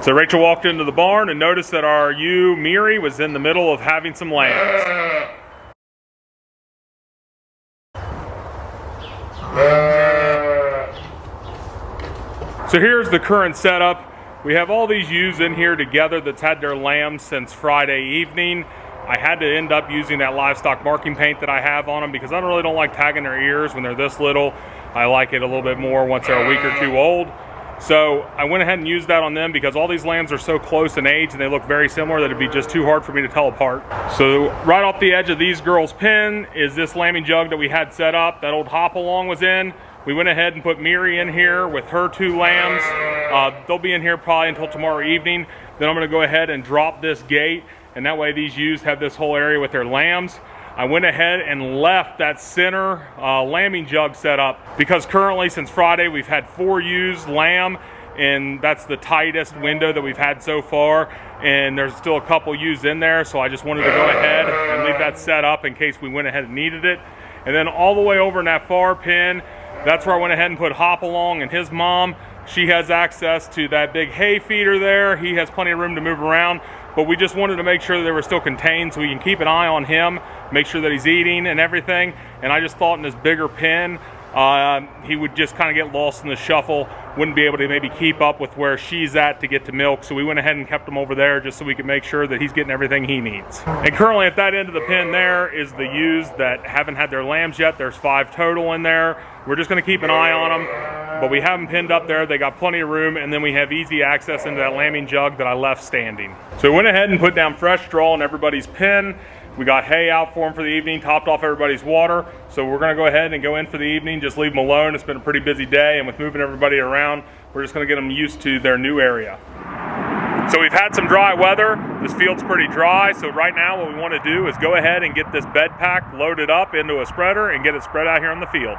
So Rachel walked into the barn and noticed that our ewe, Miri, was in the middle of having some lambs. So here's the current setup. We have all these ewes in here together that's had their lambs since Friday evening. I had to end up using that livestock marking paint that I have on them because I really don't like tagging their ears when they're this little. I like it a little bit more once they're a week or two old. So I went ahead and used that on them because all these lambs are so close in age and they look very similar that it'd be just too hard for me to tell apart. So right off the edge of these girls' pen is this lambing jug that we had set up. That old hop along was in. We went ahead and put Miri in here with her 2 lambs. They'll be in here probably until tomorrow evening. Then I'm going to go ahead and drop this gate, and that way these ewes have this whole area with their lambs. I went ahead and left that center lambing jug set up because currently since Friday we've had 4 ewes lamb, and that's the tightest window that we've had so far, and there's still a couple ewes in there, so I just wanted to go ahead and leave that set up in case we went ahead and needed it. And then all the way over in that far pen, that's where I went ahead and put Hopalong and his mom. She has access to that big hay feeder there. He has plenty of room to move around, but we just wanted to make sure that they were still contained so we can keep an eye on him, make sure that he's eating and everything. And I just thought in this bigger pen, he would just kind of get lost in the shuffle, wouldn't be able to maybe keep up with where she's at to get to milk. So we went ahead and kept him over there just so we could make sure that he's getting everything he needs. And currently at that end of the pen there is the ewes that haven't had their lambs yet. There's 5 total in there. We're just going to keep an eye on them, but we have them pinned up there. They got plenty of room, and then we have easy access into that lambing jug that I left standing. So we went ahead and put down fresh straw in everybody's pen. We got hay out for them for the evening, topped off everybody's water. So we're going to go ahead and go in for the evening, just leave them alone. It's been a pretty busy day, and with moving everybody around, we're just going to get them used to their new area. So we've had some dry weather. This field's pretty dry, so right now what we want to do is go ahead and get this bed pack loaded up into a spreader and get it spread out here on the field.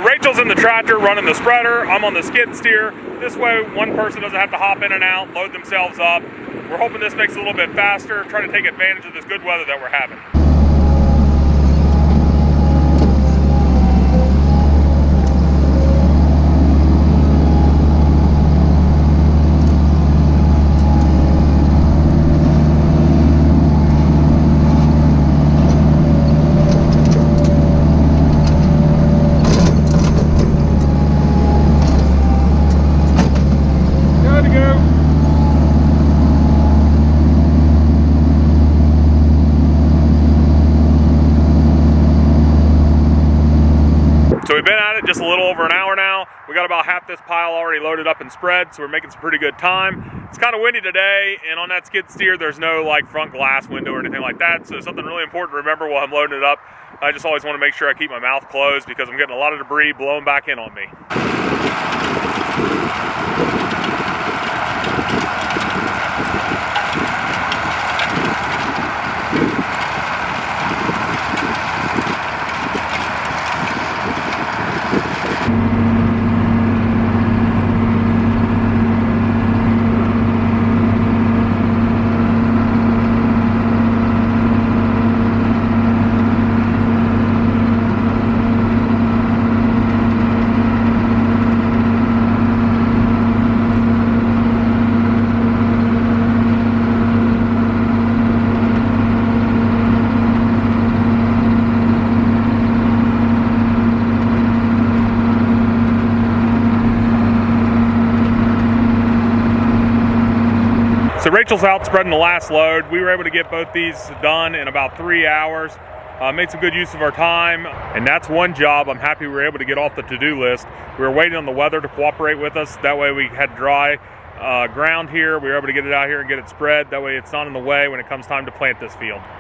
Rachel's in the tractor running the spreader. I'm on the skid steer. This way one person doesn't have to hop in and out, load themselves up. We're hoping this makes it a little bit faster, trying to take advantage of this good weather that we're having. little over an hour now. We got about half this pile already loaded up and spread, so we're making some pretty good time. It's kind of windy today, and on that skid steer, there's no like front glass window or anything like that, so something really important to remember while I'm loading it up. I just always want to make sure I keep my mouth closed because I'm getting a lot of debris blowing back in on me. So Rachel's out spreading the last load. We were able to get both these done in about 3 hours. Made some good use of our time, and that's one job I'm happy we were able to get off the to-do list. We were waiting on the weather to cooperate with us. That way we had dry ground here. We were able to get it out here and get it spread. That way it's not in the way when it comes time to plant this field.